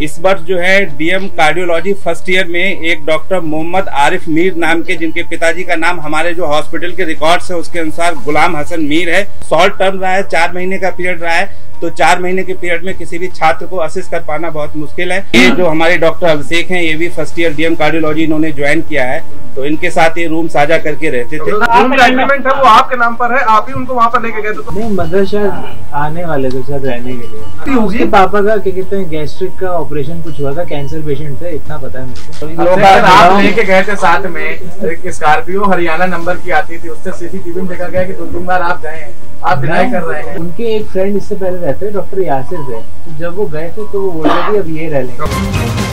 इस वर्ष जो है डीएम कार्डियोलॉजी फर्स्ट ईयर में एक डॉक्टर मोहम्मद आरिफ मीर नाम के, जिनके पिताजी का नाम हमारे जो हॉस्पिटल के रिकॉर्ड्स है उसके अनुसार गुलाम हसन मीर है। शॉर्ट टर्म रहा है, 4 महीने का पीरियड रहा है। तो 4 महीने के पीरियड में किसी भी छात्र को असिस्ट कर पाना बहुत मुश्किल है। ये जो हमारे डॉक्टर अभिषेक हैं, ये भी फर्स्ट ईयर डीएम कार्डियोलॉजी इन्होंने ज्वाइन किया है। तो इनके साथ ये रूम साझा करके रहते थे। रूम का एग्रीमेंट है वो आपके नाम पर है, आप ही उनको वहाँ पर लेके गए थे? नहीं, मदर शायद आने वाले थे सर रहने के लिए। उसके पापा का क्या कहते हैं गैस्ट्रिक का ऑपरेशन कुछ हुआ था, कैंसर पेशेंट थे, इतना पता है मेरे को। आप लेके गए थे साथ में, एक स्कॉर्पियो हरियाणा नंबर की आती थी, उससे सीसीटीवी में देखा गया कि 2-3 बार आप गए हैं, आप डिनाई कर रहे हैं। उनके एक फ्रेंड इससे पहले रहते डॉक्टर यासिर थे, तो जब वो गए थे तो वो बोल रहे थे अब ये रह लेंगे।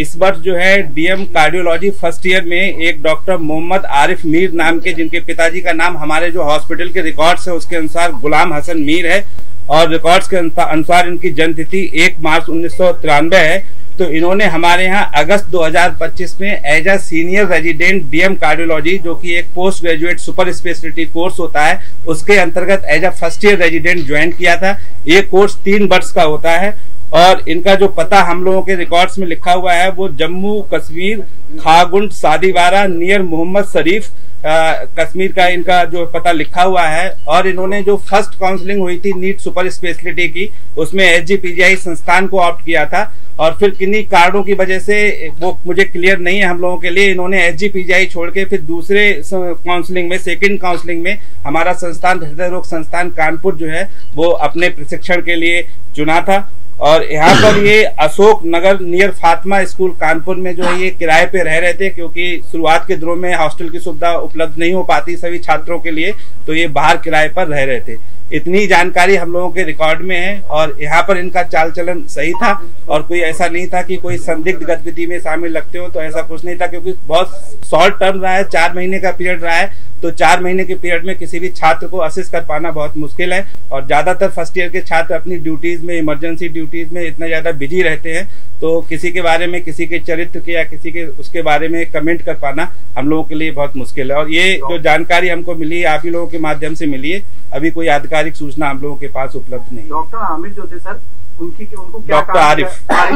इस वर्ष जो है डीएम कार्डियोलॉजी फर्स्ट ईयर में एक डॉक्टर मोहम्मद आरिफ मीर नाम के, जिनके पिताजी का नाम हमारे जो हॉस्पिटल के रिकॉर्ड्स है उसके अनुसार गुलाम हसन मीर है और रिकॉर्ड्स के अनुसार इनकी जन्म तिथि 1 मार्च 1993 है। तो इन्होंने हमारे यहाँ अगस्त 2025 में as a senior resident DM cardiology, जो कि एक post graduate super speciality course होता है, उसके अंतर्गत as a first year resident join किया था। ये कोर्स 3 वर्ष का होता है और इनका जो पता हम लोगों के रिकॉर्ड्स में लिखा हुआ है वो जम्मू कश्मीर खागुंड सादीवारा नियर मोहम्मद शरीफ कश्मीर का इनका जो पता लिखा हुआ है। और इन्होंने जो फर्स्ट काउंसलिंग हुई थी नीट सुपर स्पेशलिटी की, उसमें एसजीपीजीआई संस्थान को ऑप्ट किया था और फिर किन्हीं कारणों की वजह से वो मुझे क्लियर नहीं है हम लोगों के लिए, इन्होंने एसजीपीजीआई छोड़ के फिर दूसरे काउंसलिंग में, सेकंड काउंसलिंग में हमारा संस्थान हृदय रोग संस्थान कानपुर जो है वो अपने प्रशिक्षण के लिए चुना था। और यहाँ पर ये अशोक नगर नियर फातिमा स्कूल कानपुर में जो है ये किराए पे रह रहे थे, क्योंकि शुरुआत के दिनों में हॉस्टल की सुविधा उपलब्ध नहीं हो पाती सभी छात्रों के लिए, तो ये बाहर किराए पर रह रहे थे। इतनी जानकारी हम लोगों के रिकॉर्ड में है और यहाँ पर इनका चाल चलन सही था और कोई ऐसा नहीं था कि कोई संदिग्ध गतिविधि में शामिल लगते हो, तो ऐसा कुछ नहीं था। क्योंकि बहुत शॉर्ट टर्म रहा है, 4 महीने का पीरियड रहा है, तो 4 महीने के पीरियड में किसी भी छात्र को असिस्ट कर पाना बहुत मुश्किल है। और ज्यादातर फर्स्ट ईयर के छात्र अपनी ड्यूटीज में, इमरजेंसी ड्यूटीज में इतना ज्यादा बिजी रहते हैं, तो किसी के बारे में, किसी के चरित्र के या किसी के उसके बारे में कमेंट कर पाना हम लोगों के लिए बहुत मुश्किल है। और ये जो जानकारी हमको मिली है आप ही लोगों के माध्यम से मिली है, अभी कोई आधिकारिक सूचना हम लोगों के पास उपलब्ध नहीं। डॉक्टर आमिर जो थे सर, उनको क्या डॉक्टर आरिफ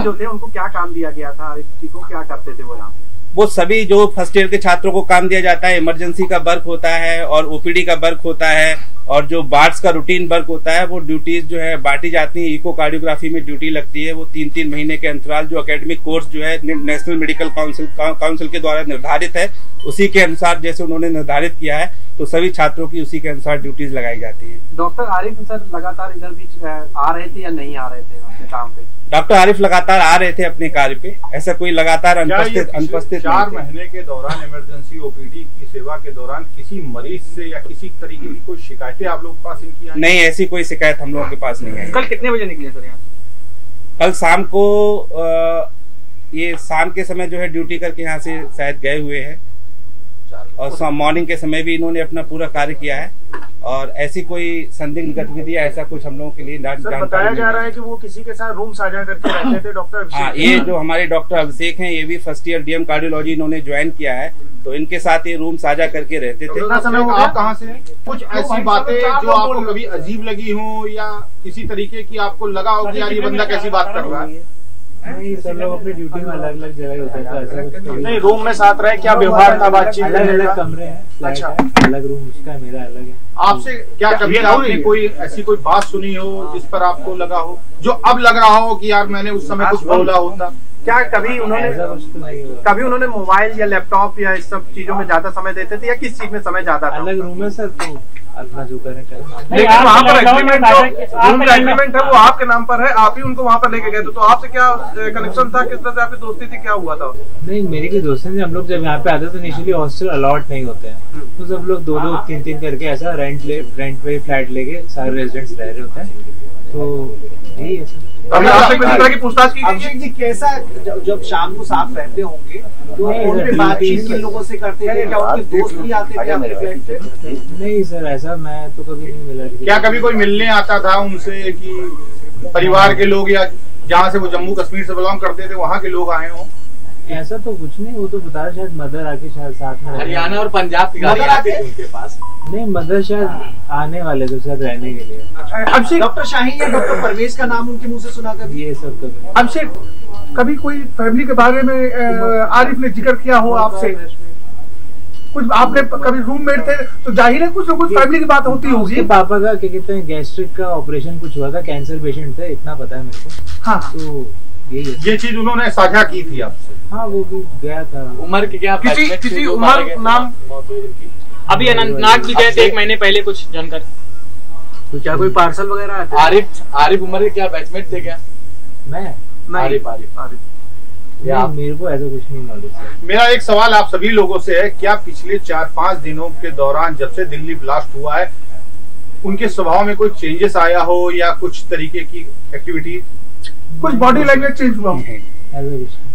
जो थे उनको क्या काम दिया गया था? आरिफ जी को क्या करते थे वो यहाँ पे? वो सभी जो फर्स्ट ईयर के छात्रों को काम दिया जाता है, इमरजेंसी का वर्क होता है और ओपीडी का वर्क होता है और जो वार्ड्स का रूटीन वर्क होता है, वो ड्यूटीज जो है बांटी जाती है। इकोकार्डियोग्राफी में ड्यूटी लगती है, वो 3-3 महीने के अंतराल जो एकेडमिक कोर्स जो है नेशनल मेडिकल काउंसिल के द्वारा निर्धारित है, उसी के अनुसार जैसे उन्होंने निर्धारित किया है, तो सभी छात्रों की उसी के अनुसार ड्यूटीज लगाई जाती है। डॉक्टर आरिफ सर लगातार इधर बीच आ रहे थे या नहीं आ रहे थे अपने काम पे? डॉक्टर आरिफ लगातार आ रहे थे अपने कार्य पे, ऐसा कोई लगातार अनुपस्थित 4 महीने के दौरान इमरजेंसी ओपीडी की सेवा के दौरान किसी मरीज से या किसी तरीके की कोई शिकायतें आप लोग के पास इनकी आई? नहीं, ऐसी कोई शिकायत हम लोगों के पास नहीं आई। कल कितने बजे निकले सर यहाँ? कल शाम को ये शाम के समय जो है ड्यूटी करके यहाँ से शायद गए हुए हैं और मॉर्निंग के समय भी इन्होंने अपना पूरा कार्य किया है और ऐसी कोई संदिग्ध गतिविधि ऐसा कुछ हम लोगों के लिए बताया जा रहा है कि वो किसी के साथ रूम साझा करके रहते थे डॉक्टर। हाँ, ये जो हमारे डॉक्टर अभिषेक हैं, ये भी फर्स्ट ईयर डीएम कार्डियोलॉजी इन्होंने ज्वाइन किया है, तो इनके साथ ये रूम साझा करके रहते थे। कितना समय आप कहाँ से हैं? कुछ ऐसी बातें जो आपको कभी अजीब लगी हो या किसी तरीके की आपको लगा हो कि यार ये बंदा कैसी बात कर रहा है? नहीं, सब लोग अपनी ड्यूटी में अलग अलग जगह होते हैं। नहीं, रूम में साथ रहे, क्या व्यवहार था, बातचीत? अलग अलग कमरे हैं, अच्छा, अलग रूम, उसका मेरा अलग है। आपसे क्या कभी आपने कोई ऐसी कोई बात सुनी हो जिस पर आपको लगा हो, जो अब लग रहा हो कि यार मैंने उस समय कुछ बोला होता? क्या कभी उन्होंने मोबाइल या लैपटॉप या इस सब चीजों में ज्यादा समय देते थे या किस चीज में समय ज्यादा था? अलग रूम है सर, तो अपना जो करें। लेकिन वहाँ पर एग्रीमेंट है वो आपके नाम पर है, आप ही उनको वहाँ पर लेके गए थे, तो आपसे क्या कनेक्शन था, किस तरह से आपकी दोस्ती थी, क्या हुआ था? नहीं, मेरी कोई दोस्ती नहीं। हम लोग जब यहाँ पे आते तो इनिशियली हॉस्टल अलॉट नहीं होते हैं, तो सब लोग 2-2, 3-3 करके ऐसा रेंट पे फ्लैट लेके सारे रेजिडेंट्स रह रहे होते हैं, तो यही है सर। अभी आपसे किसी तरह की पूछताछ की गई जी? कैसा जब शाम को साथ रहते होंगे तो उनके बातचीत किन लोगों से करते थे? क्या उनके दोस्त भी आते थे आपके फ्लैट पे? नहीं सर, ऐसा मैं तो कभी नहीं मिला। क्या कभी कोई मिलने आता था उनसे कि परिवार के लोग या जहाँ से वो जम्मू कश्मीर से बिलोंग करते थे वहाँ के लोग आए हों? ऐसा तो कुछ नहीं, वो तो बता रहा शायद मदर आके शायद साथ में हरियाणा और पंजाब की गाड़ी आती थी उनके पास। नहीं, मदर शायद आने वाले तो शायद रहने के लिए। अभिषेक, डॉक्टर शाहीन या डॉक्टर परवेज का नाम उनके मुंह से सुना कभी? ये सब तो अभिषेक, कभी कोई फैमिली के बारे में आरिफ ने जिक्र किया हो आपसे? कुछ आपके कभी रूममेट थे तो जाहिर है कुछ ना कुछ फैमिली की बात होती होगी। उसके पापा का क्या कहते हैं गैस्ट्रिक का ऑपरेशन कुछ हुआ था, कैंसर पेशेंट थे, इतना पता है मेरे को। हाँ, तो ये चीज उन्होंने साझा की थी आपसे? हाँ, वो भी गया था। उम्र की क्या किसी उम्र नाम अभी अनंतनाग भी गए थे 1 महीने पहले, कुछ जानकर तो क्या कोई पार्सल वगैरह आते? आरिफ उमर के क्या बैचमेट थे क्या? मैं आरिफ मेरे को ऐसा कुछ नहीं नॉलेज है। मेरा एक सवाल आप सभी लोगों से है, क्या पिछले 4-5 दिनों के दौरान जब से दिल्ली ब्लास्ट हुआ है उनके स्वभाव में कोई चेंजेस आया हो या कुछ तरीके की एक्टिविटी, कुछ बॉडी लैंग्वेज चेंज हुआ हो?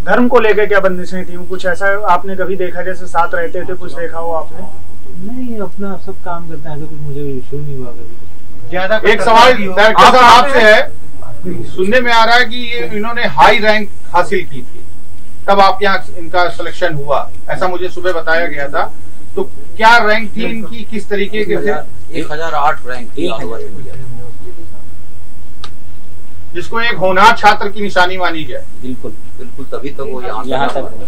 धर्म को लेकर क्या बंदिशें थी, कुछ ऐसा आपने कभी देखा जैसे साथ रहते थे, कुछ देखा हो आपने? नहीं, अपना सब काम करते हैं, ऐसा कुछ मुझे इशू नहीं हुआ कभी। ज्यादा एक सवाल डायरेक्टर साहब आपसे है, सुनने में आ रहा है कि ये इन्होंने हाई रैंक हासिल की थी, तब आपके यहाँ इनका सिलेक्शन हुआ, ऐसा मुझे सुबह बताया गया था। तो क्या रैंक थी इनकी, किस तरीके के थे? 1008 रैंक थी, जिसको एक होनहार छात्र की निशानी मानी जाए। बिल्कुल बिल्कुल, तभी तो वो यहाँ तक।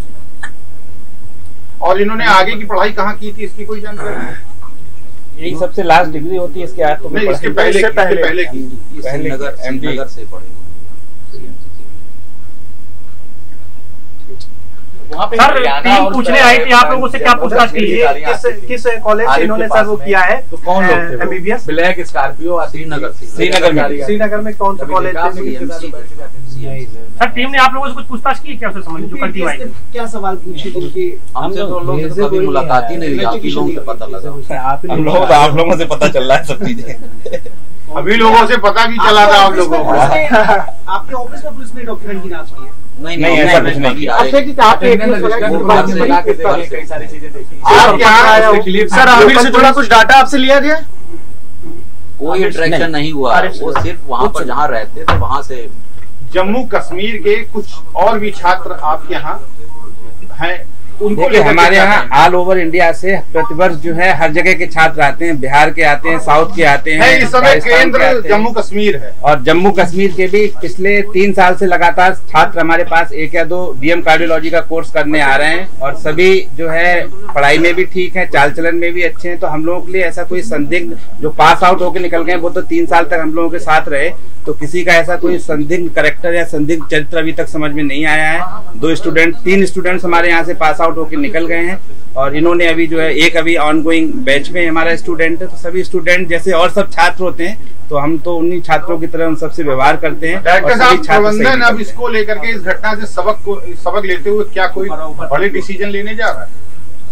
और इन्होंने आगे की पढ़ाई कहाँ की थी, इसकी कोई जानकारी? यही सबसे लास्ट डिग्री होती है, इसके बाद तो नहीं, इसके पहले की श्रीनगर से पढ़े। सर, टीम पूछने आई थी आप लोगों से, क्या पूछताछ की है? किस कॉलेज से इन्होंने सर वो किया है? तो कौन लोग थे? MBBS ब्लैक स्कॉर्पियो श्रीनगर में कौन सा कॉलेज थे? सर, टीम ने आप लोगों से कुछ पूछताछ की है क्या उससे संबंधित, जो करती आई? क्या सवाल पूछे जिनकी हमसे तो लोगों से कभी मुलाकात ही नहीं हुई, आप लोगों से पता लगा। आप लोगों से पता चल रहा है सब चीजें। अभी लोगों से पता भी चला था आप लोगों को। आपके ऑफिस में पुलिस ने डॉक्यूमेंट की जांच की है? नहीं, ऐसा कुछ नहीं किया। सर, आमिर से जुड़ा कुछ डाटा आपसे लिया गया? कोई इंटरेक्शन नहीं हुआ, वो सिर्फ वहाँ पर जहाँ रहते थे वहाँ से। जम्मू कश्मीर के कुछ और भी छात्र आपके यहाँ हैं, देखिए हमारे यहाँ ऑल ओवर इंडिया से प्रतिवर्ष जो है हर जगह के छात्र आते हैं, बिहार के आते हैं, साउथ के आते हैं, इस समय केंद्र जम्मू कश्मीर है। और जम्मू कश्मीर के भी पिछले 3 साल से लगातार छात्र हमारे पास 1 या 2 डीएम कार्डियोलॉजी का कोर्स करने आ रहे हैं, और सभी जो है पढ़ाई में भी ठीक है, चाल चलन में भी अच्छे हैं। तो हम लोगों के लिए ऐसा कोई संदिग्ध जो पास आउट होकर निकल गए वो तो 3 साल तक हम लोगों के साथ रहे, तो किसी का ऐसा कोई संदिग्ध कैरेक्टर या संदिग्ध चरित्र अभी तक समझ में नहीं आया है। 3 स्टूडेंट्स हमारे यहाँ से पास आउट होकर निकल गए हैं, और इन्होंने अभी जो है एक अभी ऑनगोइंग बैच में हमारा स्टूडेंट है। तो सभी स्टूडेंट जैसे और सब छात्र होते हैं, तो हम तो उन्हीं छात्रों की तरह उन सबसे व्यवहार करते हैं। डायरेक्टर साहब, प्रबंधन अब इसको लेकर के, इस घटना से सबक लेते हुए क्या कोई बड़े डिसीजन लेने जा रहा है?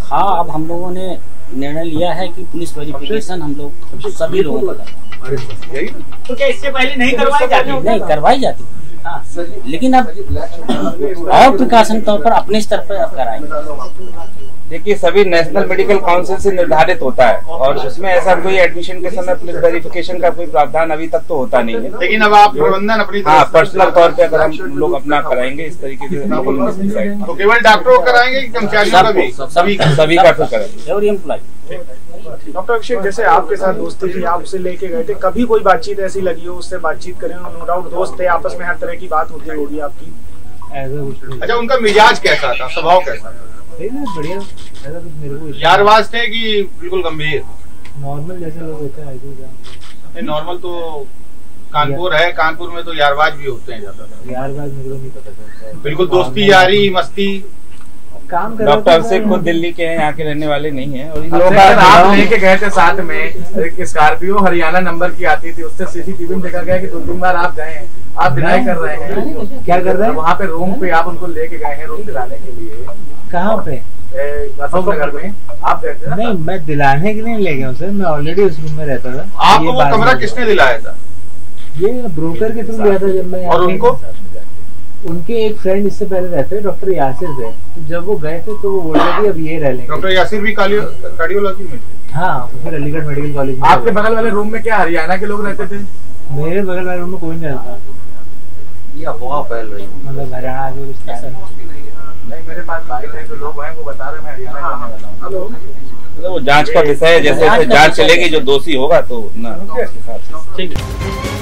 हाँ, अब हम लोगों ने निर्णय लिया है कि पुलिस वेरिफिकेशन हम लोग सभी लोगों को यही तो क्या इससे पहले नहीं करवाई जाती? नहीं करवाई जाती, हाँ, लेकिन अब और प्रिकॉशन तौर पर अपने स्तर पर अब कराएंगे। देखिए सभी नेशनल मेडिकल काउंसिल से निर्धारित होता है, और उसमें ऐसा कोई एडमिशन के समय पुलिस वेरिफिकेशन का कोई प्रावधान अभी तक तो होता नहीं है। लेकिन अब आप प्रबंधन अपनी पर्सनल तौर पे अगर हम लोग अपना कराएंगे इस तरीके से, तो केवल डॉक्टरों को कराएंगे कि कर्मचारियों का भी? सभी का तो करेंगे। डॉक्टर अभिषेक, जैसे आपके साथ दोस्ती थी, आप उसे लेके गए थे, कभी कोई बातचीत ऐसी लगी हो, उससे बातचीत करें? नो डाउट दोस्त थे, आपस में हर तरह की बात होती होगी आपकी। अच्छा, उनका मिजाज कैसा था, स्वभाव कैसा था? बढ़िया, ऐसा कुछ मेरे को यारबाज थे कि बिल्कुल गंभीर? नॉर्मल जैसे लोग होते हैं। नॉर्मल तो कानपुर है, कानपुर में तो यारबाज भी होते हैं ज्यादातर। यारबाज मेरे को नहीं पता चलता। बिल्कुल दोस्ती यारी मस्ती काम कर। डॉक्टर अभिषेक खुद दिल्ली के हैं, यहाँ के रहने वाले नहीं हैं। और आप लेके गए थे साथ में, स्कॉर्पियो हरियाणा नंबर की आती थी, उससे सीसीटीवी में देखा गया कि 2-3 बार आप गए हैं, आप डिनाई कर रहे हैं। क्या कर रहे हैं? वहाँ पे रूम पे आप उनको लेके गए हैं, रूम दिलाने के लिए। कहाँ पे? अशोक नगर में आप गए थे? नहीं, मैं दिलाने के लिए ले गया सर, मैं ऑलरेडी उस रूम में रहता था। आपको वो कमरा किसने दिलाया था? ये ब्रोकर के थ्रू लिया था जब मैं। और उनके एक फ्रेंड इससे पहले रहते डॉक्टर यासिर थे, तो जब वो गए थे तो वो बोल रहे थे अब ये रह लेंगे। डॉक्टर यासिर भी कार्डियोलॉजी में? हाँ, फिर अलीगढ़ मेडिकल कॉलेज में। आपके बगल वाले रूम में क्या हरियाणा के लोग रहते थे? मेरे बगल वाले रूम में कोई नहीं रहता। ये अफवाह फैल रही है, मतलब हरियाणा के कुछ नहीं, मेरे पास बाइक है, जो लोग हैं वो बता रहे हैं मैं हरियाणा जाने वाला हूँ। वो जांच का विषय है, जैसे जांच चलेगी जो दोषी होगा तो ना। ठीक है।